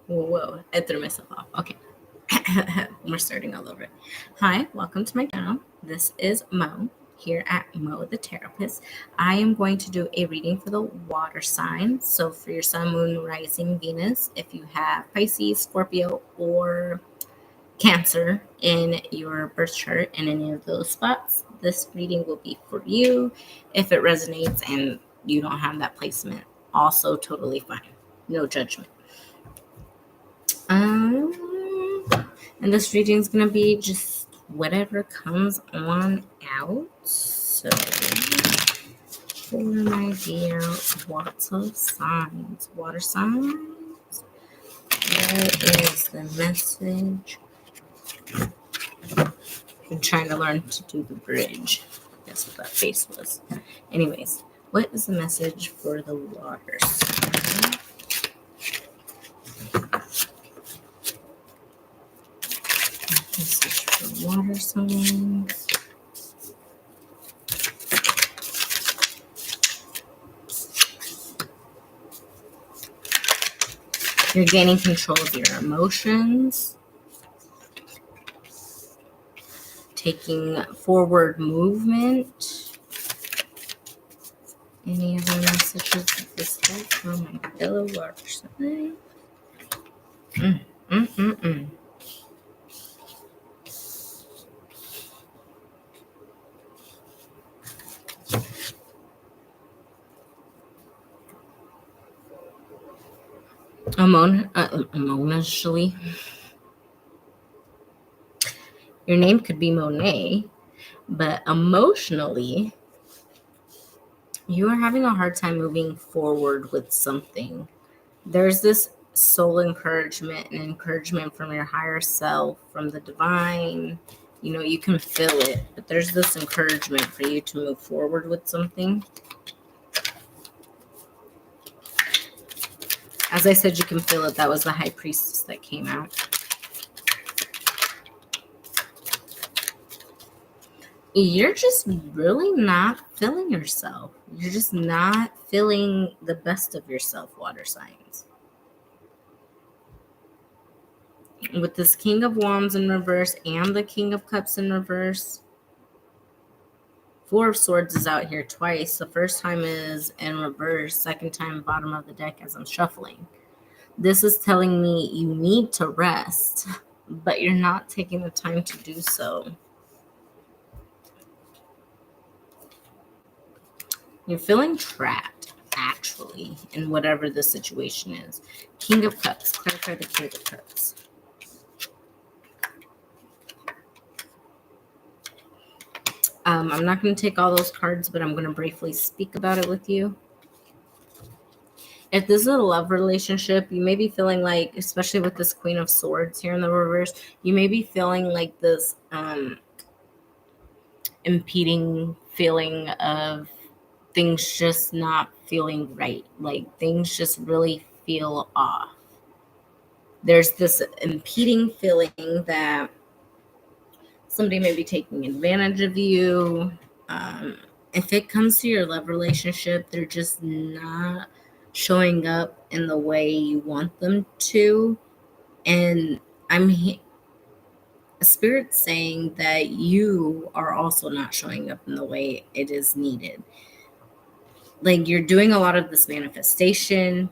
Whoa, I threw myself off. Okay. We're starting all over. Hi, welcome to my channel. This is Mo here at Mo the Therapist. I am going to do a reading for the water signs. So for your sun, moon, rising, Venus, if you have Pisces, Scorpio, or Cancer in your birth chart in any of those spots, this reading will be for you. If it resonates and you don't have that placement, also totally fine. No judgment. And this reading is going to be just whatever comes on out. So, for my dear water signs, what is the message? I'm trying to learn to do the bridge. That's what that face was. Anyways, what is the message for the water sign? Message for water signs. You're gaining control of your emotions, taking forward movement. Any other messages that this has from my fellow workers? Emotionally. Your name could be Monet, but emotionally, you are having a hard time moving forward with something. There's this soul encouragement and encouragement from your higher self, from the divine. You know, you can feel it, but there's this encouragement for you to move forward with something. As I said, you can feel it. That was the high priestess that came out. You're just really not feeling yourself. You're just not feeling the best of yourself, water signs. With this King of Wands in reverse and the King of Cups in reverse, Four of Swords is out here twice. The first time is in reverse, second time bottom of the deck as I'm shuffling. This is telling me you need to rest, but you're not taking the time to do so. You're feeling trapped, actually, in whatever the situation is. King of Cups. Clarify the King of Cups. I'm not going to take all those cards, but I'm going to briefly speak about it with you. If this is a love relationship, you may be feeling like, especially with this Queen of Swords here in the reverse, you may be feeling like this impeding feeling of things just not feeling right. Like things just really feel off. There's this impeding feeling that somebody may be taking advantage of you. If it comes to your love relationship, they're just not showing up in the way you want them to. And Spirit saying that you are also not showing up in the way it is needed. Like you're doing a lot of this manifestation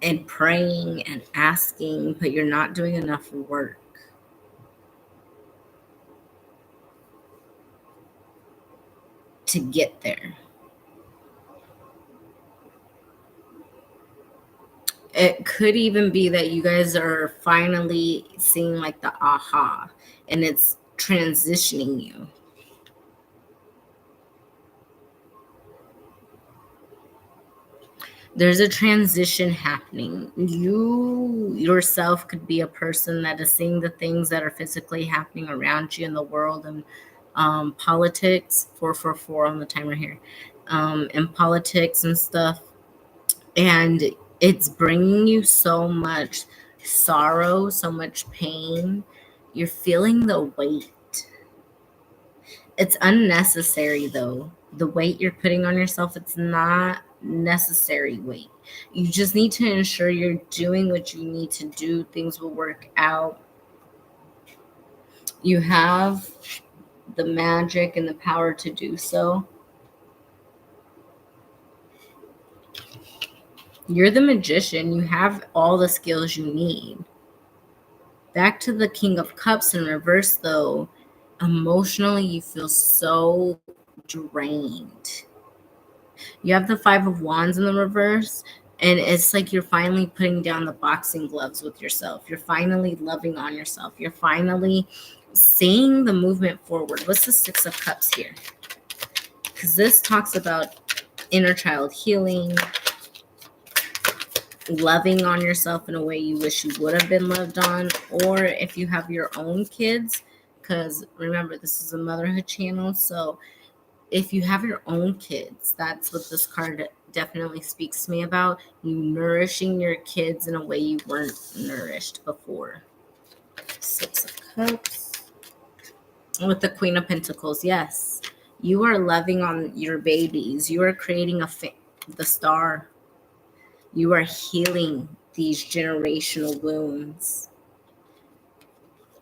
and praying and asking, but you're not doing enough work. To get there. It could even be that you guys are finally seeing like the aha and it's transitioning you. There's a transition happening. You yourself could be a person that is seeing the things that are physically happening around you in the world and politics. 444 on the timer here. And politics and stuff. And it's bringing you so much sorrow, so much pain. You're feeling the weight. It's unnecessary, though. The weight you're putting on yourself, it's not necessary weight. You just need to ensure you're doing what you need to do. Things will work out. You have the magic and the power to do so. You're the magician. You have all the skills you need. Back to the King of Cups in reverse, though. Emotionally, you feel so drained. You have the Five of Wands in the reverse, and it's like you're finally putting down the boxing gloves with yourself. You're finally loving on yourself. You're finally seeing the movement forward. What's the Six of Cups here? Because this talks about inner child healing, loving on yourself in a way you wish you would have been loved on, or if you have your own kids, because remember, this is a motherhood channel, so if you have your own kids, that's what this card definitely speaks to me about. You nourishing your kids in a way you weren't nourished before. Six of Cups. With the Queen of Pentacles, yes. You are loving on your babies. You are creating the star. You are healing these generational wounds.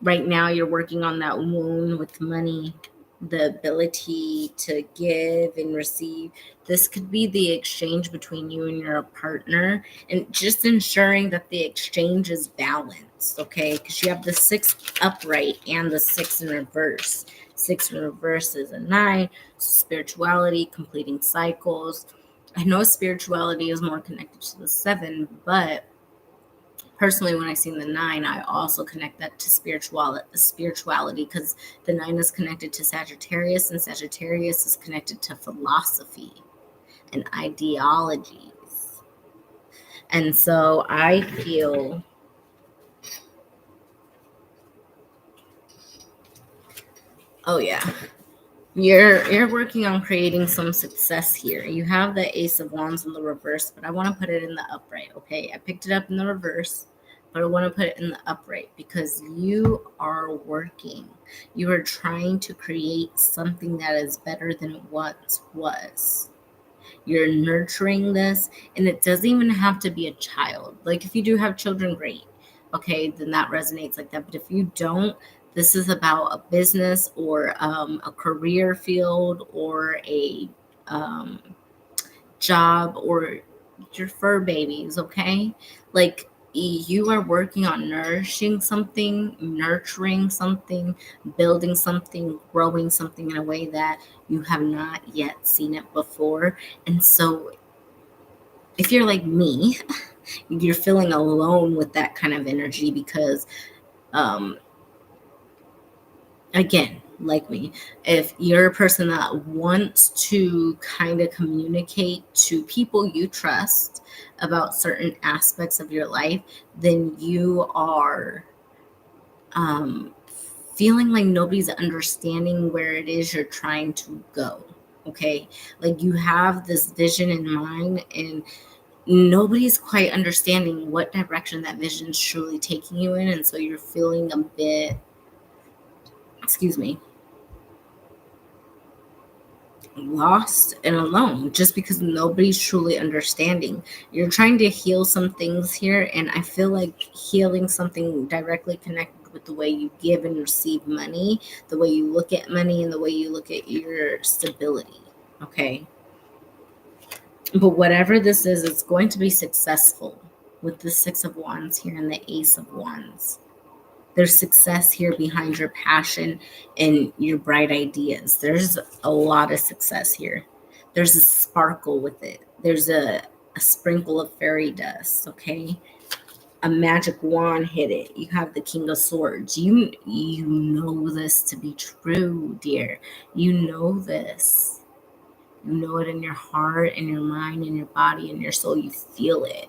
Right now, you're working on that wound with money, the ability to give and receive. This could be the exchange between you and your partner, and just ensuring that the exchange is balanced, okay? Because you have the 6 upright and the 6 in reverse. 6 in reverse is a 9, spirituality, completing cycles. I know spirituality is more connected to the 7, but personally, when I seen the 9, I also connect that to spirituality, because the 9 is connected to Sagittarius, and Sagittarius is connected to philosophy and ideologies. And so I feel, oh yeah, you're working on creating some success here. You have the Ace of Wands in the reverse, but I want to put it in the upright, okay? I picked it up in the reverse, but I want to put it in the upright because you are working. You are trying to create something that is better than it once was. You're nurturing this, and it doesn't even have to be a child. Like, if you do have children, great. Okay, then that resonates like that. But if you don't, this is about a business or a career field or a um, job or your fur babies, okay? Like, you are working on nourishing something, nurturing something, building something, growing something in a way that you have not yet seen it before. And so if you're like me, you're feeling alone with that kind of energy because um again, like me, if you're a person that wants to kind of communicate to people you trust about certain aspects of your life, then you are um, feeling like nobody's understanding where it is you're trying to go. Okay. Like, you have this vision in mind, and nobody's quite understanding what direction that vision is truly taking you in. And so you're feeling a bit, excuse me, lost and alone just because nobody's truly understanding. You're trying to heal some things here, and I feel like healing something directly connected with the way you give and receive money, the way you look at money, and the way you look at your stability. Okay. But whatever this is, it's going to be successful with the Six of Wands here and the Ace of Wands. There's success here behind your passion and your bright ideas. There's a lot of success here. There's a sparkle with it. There's a sprinkle of fairy dust, okay? A magic wand hit it. You have the King of Swords. You know this to be true, dear. You know this. You know it in your heart, in your mind, in your body, in your soul. You feel it.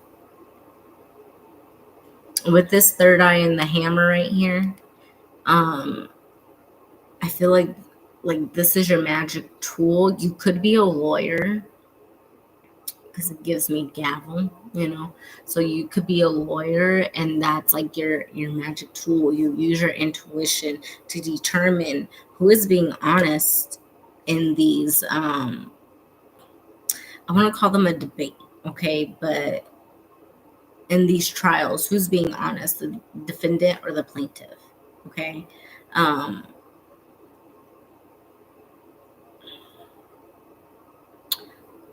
With this third eye and the hammer right here, I feel like this is your magic tool. You could be a lawyer because it gives me gavel, you know. So you could be a lawyer, and that's like your magic tool. You use your intuition to determine who is being honest in these I want to call them a debate, okay? But in these trials, who's being honest, the defendant or the plaintiff, okay? Um,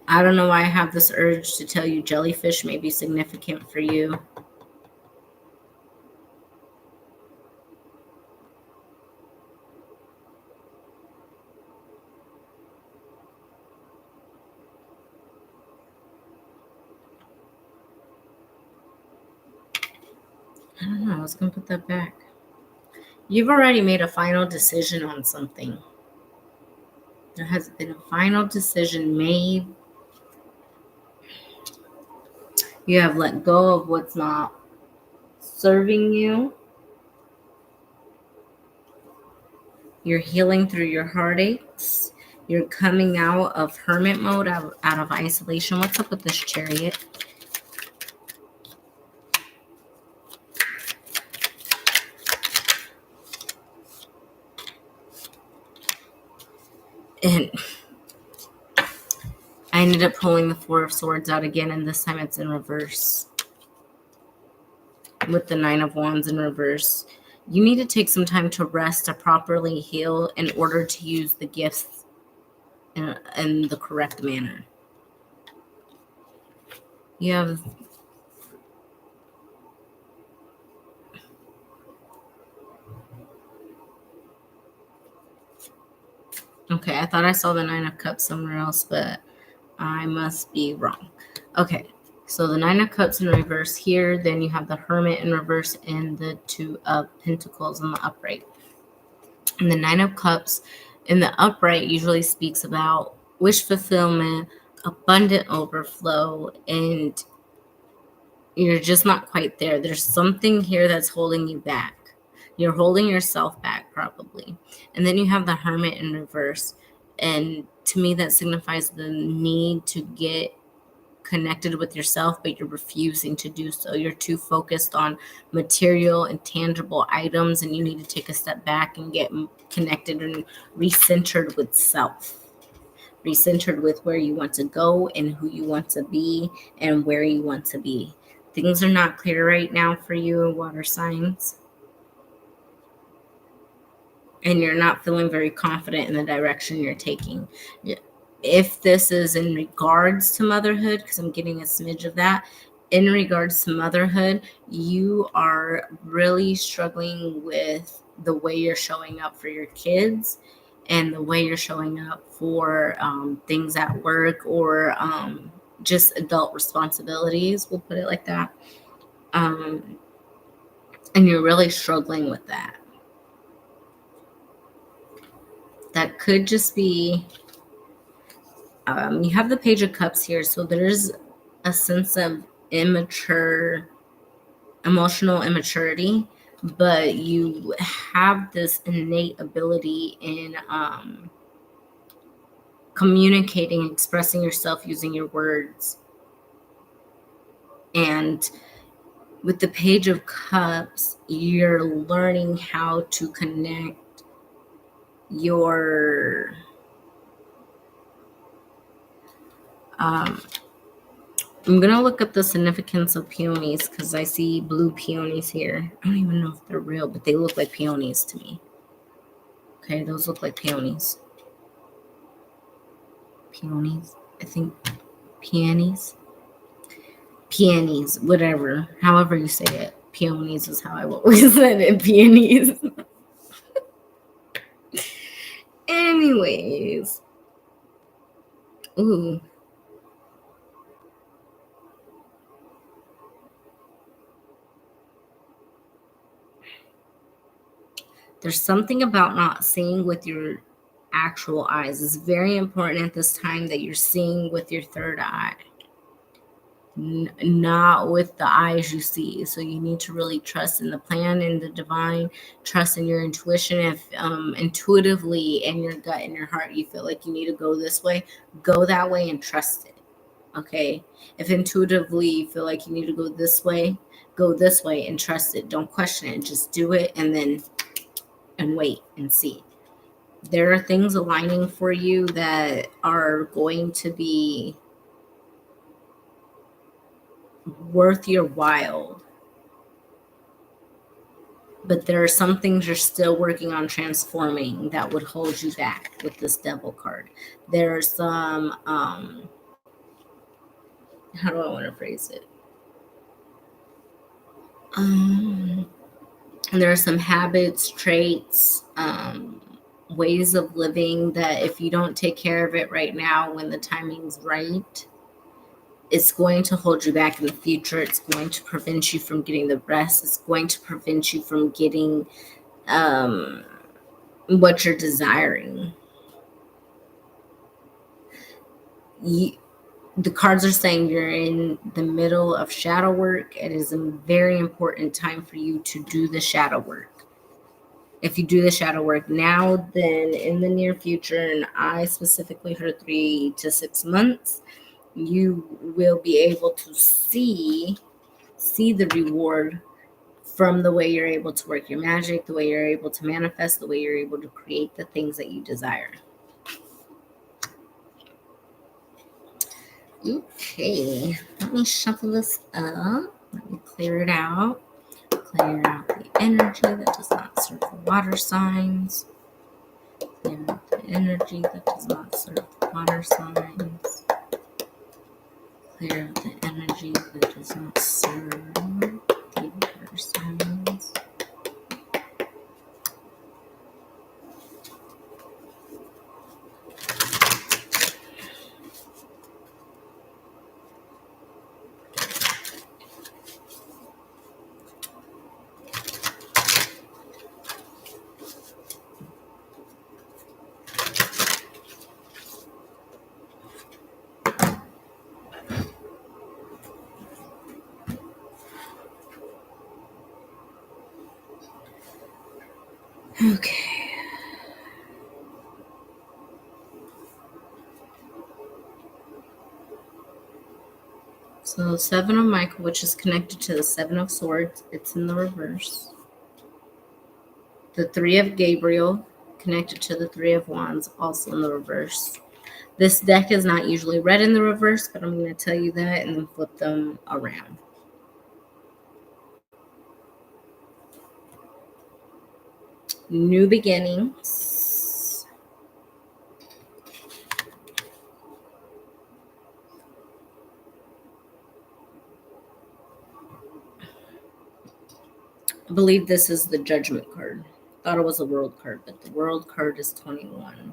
I don't know why I have this urge to tell you jellyfish may be significant for you. I don't know. I was going to put that back. You've already made a final decision on something. There has been a final decision made. You have let go of what's not serving you. You're healing through your heartaches. You're coming out of hermit mode, out of isolation. What's up with this Chariot? And I ended up pulling the Four of Swords out again, and this time it's in reverse. With the Nine of Wands in reverse. You need to take some time to rest, to properly heal in order to use the gifts in the correct manner. You have okay, I thought I saw the Nine of Cups somewhere else, but I must be wrong. Okay, so the Nine of Cups in reverse here, then you have the Hermit in reverse and the Two of Pentacles in the upright. And the Nine of Cups in the upright usually speaks about wish fulfillment, abundant overflow, and you're just not quite there. There's something here that's holding you back. You're holding yourself back, probably. And then you have the Hermit in reverse. And to me, that signifies the need to get connected with yourself, but you're refusing to do so. You're too focused on material and tangible items, and you need to take a step back and get connected and recentered with self. Recentered with where you want to go and who you want to be and where you want to be. Things are not clear right now for you, water signs. And you're not feeling very confident in the direction you're taking. If this is in regards to motherhood, because I'm getting a smidge of that, in regards to motherhood, you are really struggling with the way you're showing up for your kids and the way you're showing up for things at work or just adult responsibilities, we'll put it like that. And you're really struggling with that. That could just be, you have the Page of Cups here, so there's a sense of emotional immaturity, but you have this innate ability in communicating, expressing yourself using your words. And with the Page of Cups, you're learning how to connect your I'm going to look up the significance of peonies because I see blue peonies here. I don't even know if they're real, but they look like peonies to me. Okay, those look like peonies. Peonies. I think peonies. Peonies, whatever. However you say it. Peonies is how I always said it. Peonies. Anyways. Ooh. There's something about not seeing with your actual eyes. It's very important at this time that you're seeing with your third eye, not with the eyes you see. So you need to really trust in the plan and the divine, trust in your intuition. If intuitively in your gut, in your heart, you feel like you need to go this way, go that way and trust it. Okay. If intuitively you feel like you need to go this way and trust it. Don't question it. Just do it and wait and see. There are things aligning for you that are going to be worth your while. But there are some things you're still working on transforming that would hold you back with this devil card. There's some, how do I want to phrase it? There are some habits, traits, ways of living that if you don't take care of it right now when the timing's right, it's going to hold you back in the future. It's going to prevent you from getting the rest. It's going to prevent you from getting what you're desiring. The cards are saying you're in the middle of shadow work. It is a very important time for you to do the shadow work. If you do the shadow work now, then in the near future, and I specifically heard 3 to 6 months, you will be able to see the reward from the way you're able to work your magic, the way you're able to manifest, the way you're able to create the things that you desire. Okay, let me shuffle this up. Let me clear it out. Clear out the energy that does not serve the water signs. Clear out the energy that does not serve the water signs. Clear out the energy that does not serve the water signs. Okay. So 7 of Michael, which is connected to the 7 of Swords, it's in the reverse. The 3 of Gabriel, connected to the 3 of Wands, also in the reverse. This deck is not usually read in the reverse, but I'm going to tell you that and then flip them around. New beginnings. I believe this is the Judgment card. Thought it was a World card, but the World card is 21.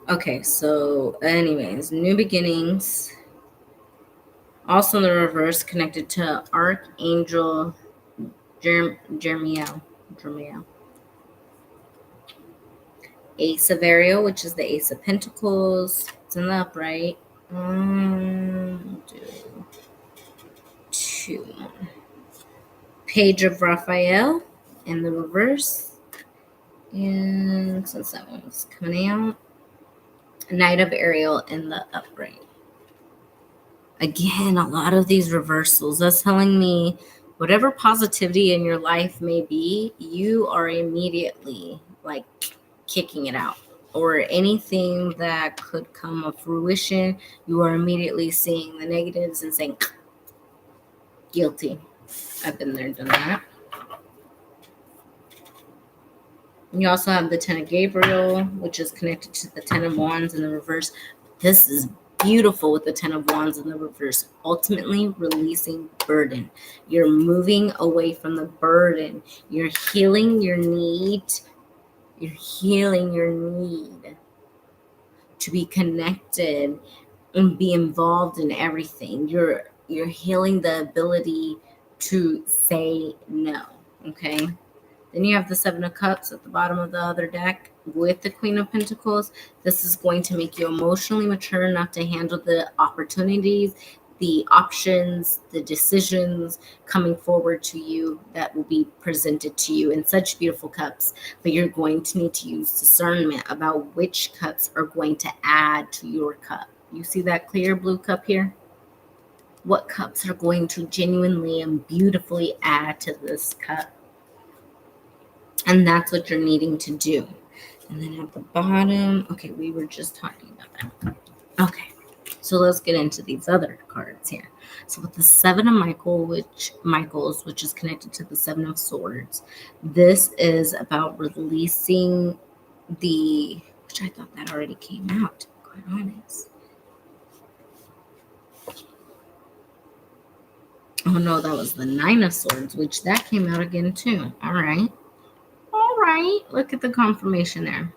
Okay, so anyways, new beginnings. Also in the reverse, connected to Archangel Jeremiel. Ace of Ariel, which is the Ace of Pentacles. It's in the upright. 2. Page of Raphael in the reverse. And since that one's coming out, Knight of Ariel in the upright. Again, a lot of these reversals. That's telling me whatever positivity in your life may be, you are immediately like kicking it out. Or anything that could come of fruition, you are immediately seeing the negatives and saying, guilty. I've been there, done that. You also have the 10 of Gabriel, which is connected to the 10 of Wands in the reverse. This is beautiful with the 10 of Wands in the reverse. Ultimately releasing burden. You're moving away from the burden. You're healing your need. You're healing your need to be connected and be involved in everything. You're healing the ability to say no. Okay. Then you have the 7 of Cups at the bottom of the other deck with the Queen of Pentacles. This is going to make you emotionally mature enough to handle the opportunities, the options, the decisions coming forward to you that will be presented to you in such beautiful cups. But you're going to need to use discernment about which cups are going to add to your cup. You see that clear blue cup here? What cups are going to genuinely and beautifully add to this cup? And that's what you're needing to do. And then at the bottom, okay, we were just talking about that. Okay, so let's get into these other cards here. So with the Seven of Michaels, which is connected to the Seven of Swords, this is about releasing which I thought that already came out, to be quite honest. Oh no, that was the Nine of Swords, which that came out again too. All right. All right. Look at the confirmation there.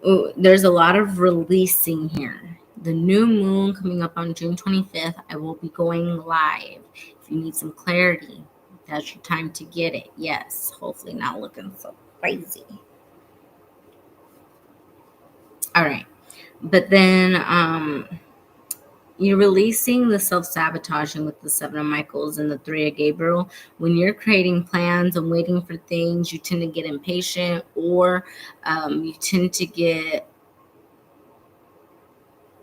Ooh, there's a lot of releasing here. The new moon coming up on June 25th. I will be going live. If you need some clarity, that's your time to get it. Yes, hopefully not looking so crazy. All right. But then you're releasing the self-sabotaging with the Seven of Michaels and the Three of Gabriel. When you're creating plans and waiting for things, you tend to get impatient, or you tend to get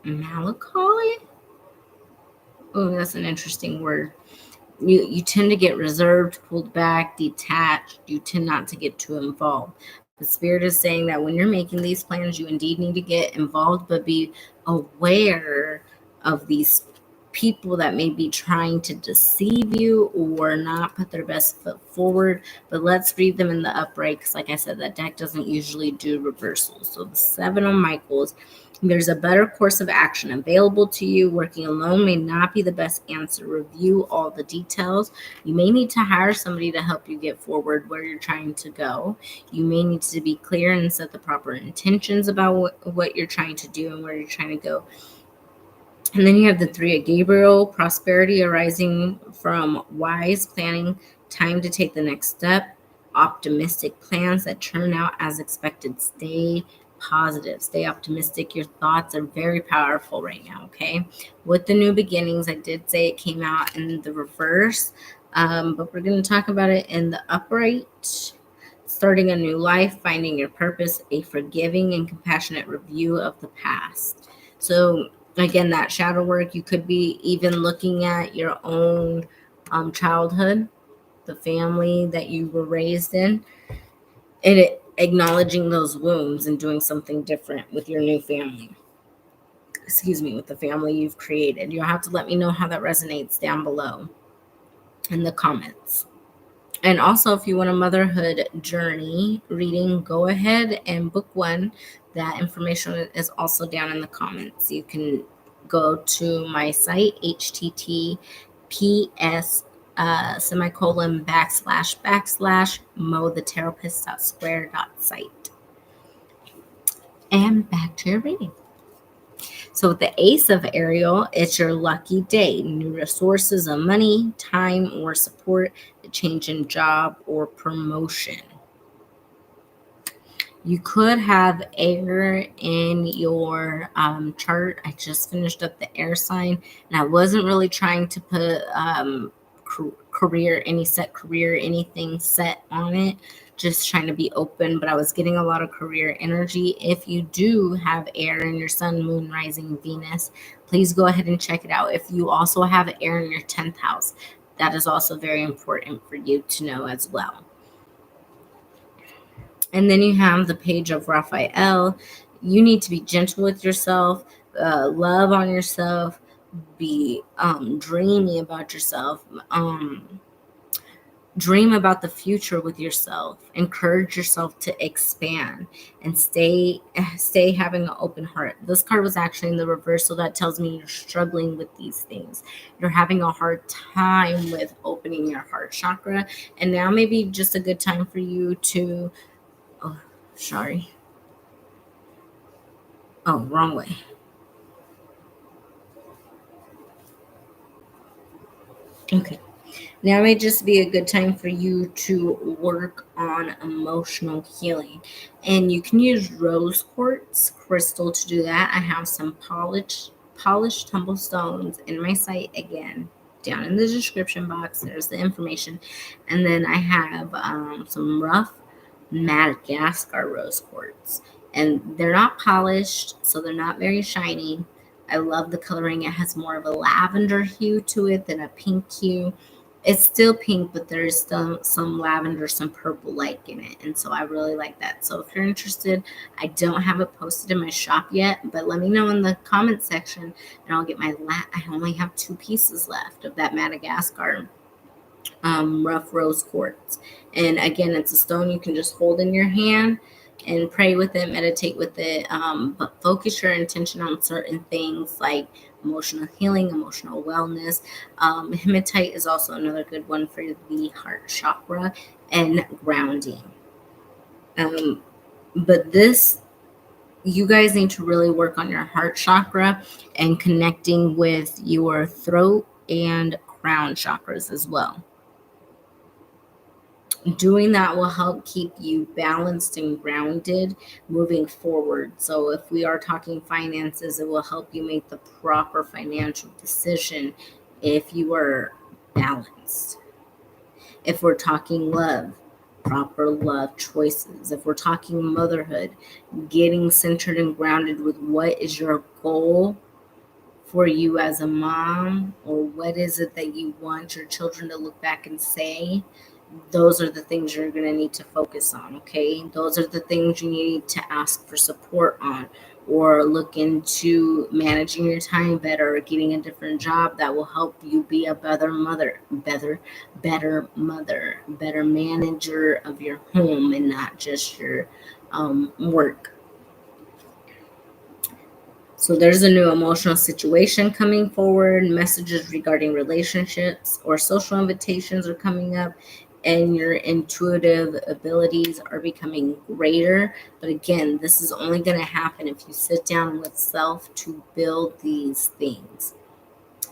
melancholy. Oh, that's an interesting word. You tend to get reserved, pulled back, detached. You tend not to get too involved. The spirit is saying that when you're making these plans, you indeed need to get involved, but be aware of these people that may be trying to deceive you or not put their best foot forward. But let's read them in the upright, because like I said, that deck doesn't usually do reversals. So the Seven of Michaels, there's a better course of action available to you. Working alone may not be the best answer. Review all the details. You may need to hire somebody to help you get forward where you're trying to go. You may need to be clear and set the proper intentions about what you're trying to do and where you're trying to go. And then you have the Three of Gabriel, prosperity arising from wise planning, time to take the next step, optimistic plans that turn out as expected. Stay positive, stay optimistic. Your thoughts are very powerful right now, okay? With the new beginnings, I did say it came out in the reverse, but we're going to talk about it in the upright. Starting a new life, finding your purpose, a forgiving and compassionate review of the past. So again, that shadow work, you could be even looking at your own childhood, the family that you were raised in, and acknowledging those wounds and doing something different with your new family. Excuse me, with the family you've created. You'll have to let me know how that resonates down below in the comments. And also, if you want a motherhood journey reading, go ahead and book one. That information is also down in the comments. You can go to my site, https semicolon / mothetherapist.square.site. And back to your reading. So with the Ace of Ariel, it's your lucky day. New resources of money, time, or support, a change in job or promotion. You could have air in your chart. I just finished up the air sign, and I wasn't really trying to put career, anything set on it. Just trying to be open, but I was getting a lot of career energy. If you do have air in your sun, moon, rising, Venus, please go ahead and check it out. If you also have air in your 10th house, that is also very important for you to know as well. And then you have the Page of Raphael. You need to be gentle with yourself, love on yourself, be dreamy about yourself, dream about the future with yourself, encourage yourself to expand, and stay having an open heart. This card was actually in the reverse, so that tells me you're struggling with these things. You're having a hard time with opening your heart chakra, and now maybe just a good time for you to sorry. Oh, wrong way. Okay. Now may just be a good time for you to work on emotional healing. And you can use rose quartz crystal to do that. I have some polished tumble stones in my site again. Down in the description box, there's the information. And then I have some rough Madagascar rose quartz. And they're not polished, so they're not very shiny. I love the coloring. It has more of a lavender hue to it than a pink hue. It's still pink, but there's still some lavender, some purple like in it. And so I really like that. So if you're interested, I don't have it posted in my shop yet, but let me know in the comment section and I'll get I only have 2 pieces left of that Madagascar rough rose quartz. And again, it's a stone you can just hold in your hand and pray with it, meditate with it, but focus your intention on certain things like emotional healing, emotional wellness. Hematite is also another good one for the heart chakra and grounding. But you guys need to really work on your heart chakra and connecting with your throat and crown chakras as well. Doing that will help keep you balanced and grounded moving forward. So, if we are talking finances, it will help you make the proper financial decision if you are balanced. If we're talking love, proper love choices. If we're talking motherhood, getting centered and grounded with what is your goal for you as a mom, or what is it that you want your children to look back and say. Those are the things you're going to need to focus on, okay? Those are the things you need to ask for support on, or look into managing your time better, or getting a different job that will help you be a better mother, better manager of your home and not just your work. So there's a new emotional situation coming forward, messages regarding relationships or social invitations are coming up, and your intuitive abilities are becoming greater. But again, this is only going to happen if you sit down with self to build these things.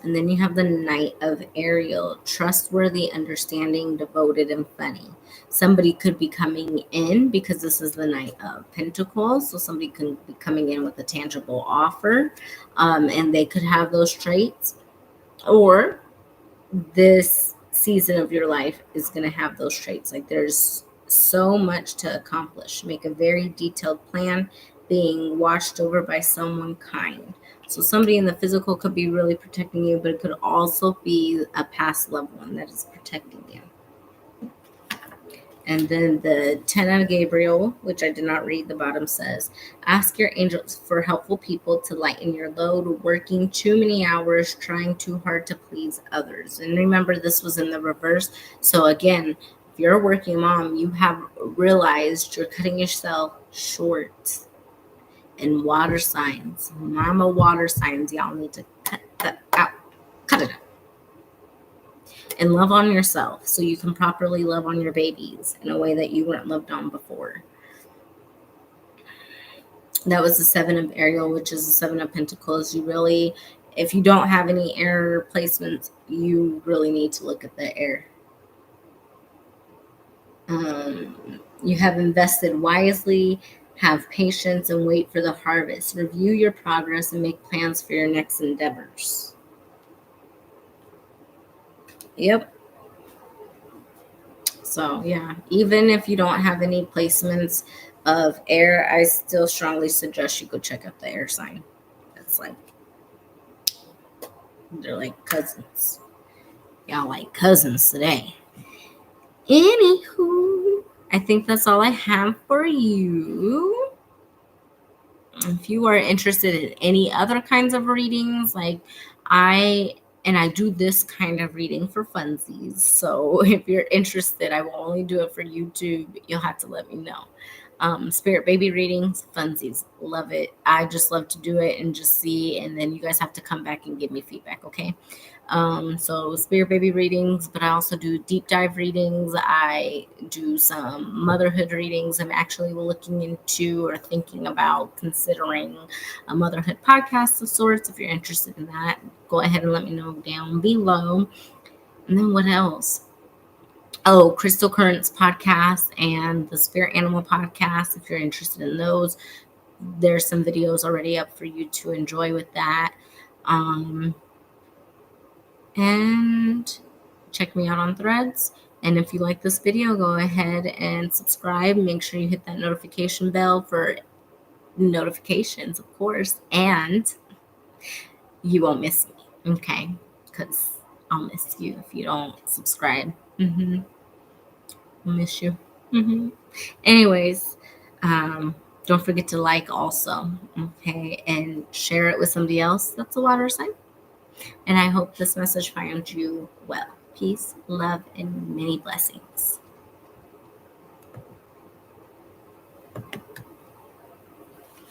And then you have the Knight of Ariel, trustworthy, understanding, devoted, and funny. Somebody could be coming in because this is the Knight of Pentacles. So somebody could be coming in with a tangible offer, and they could have those traits. Or this season of your life is going to have those traits. Like there's so much to accomplish. Make a very detailed plan, being watched over by someone kind. So somebody in the physical could be really protecting you, but it could also be a past loved one that is protecting you. And then the 10 of Gabriel, which I did not read, the bottom says, ask your angels for helpful people to lighten your load, working too many hours, trying too hard to please others. And remember, this was in the reverse. So again, if you're a working mom, you have realized you're cutting yourself short. And water signs, mama water signs, y'all need to cut that out. Cut it out. And love on yourself so you can properly love on your babies in a way that you weren't loved on before. That was the 7 of Ariel, which is the 7 of Pentacles. You really, if you don't have any air placements, you really need to look at the air. You have invested wisely, have patience, and wait for the harvest. Review your progress and make plans for your next endeavors. Yep. So, yeah, even if you don't have any placements of air, I still strongly suggest you go check out the air sign. It's like, they're like cousins. Y'all like cousins today. Anywho, I think that's all I have for you. If you are interested in any other kinds of readings, like I do this kind of reading for funsies. So if you're interested, I will only do it for YouTube. You'll have to let me know. Spirit baby readings, funsies, love it. I just love to do it and just see, and then you guys have to come back and give me feedback, okay? So spirit baby readings, but I also do deep dive readings. I do some motherhood readings. I'm actually looking into or thinking about considering a motherhood podcast of sorts. If you're interested in that, go ahead and let me know down below. And then what else? Oh, Crystal Currents podcast and the Spirit Animal podcast. If you're interested in those, there's some videos already up for you to enjoy with that. And check me out on Threads. And if you like this video, go ahead and subscribe. Make sure you hit that notification bell for notifications, of course, and you won't miss me, okay? Because I'll miss you if you don't subscribe. I'll miss you. Anyways, don't forget to like also, okay, and share it with somebody else that's a water sign. And I hope this message found you well. Peace, love, and many blessings.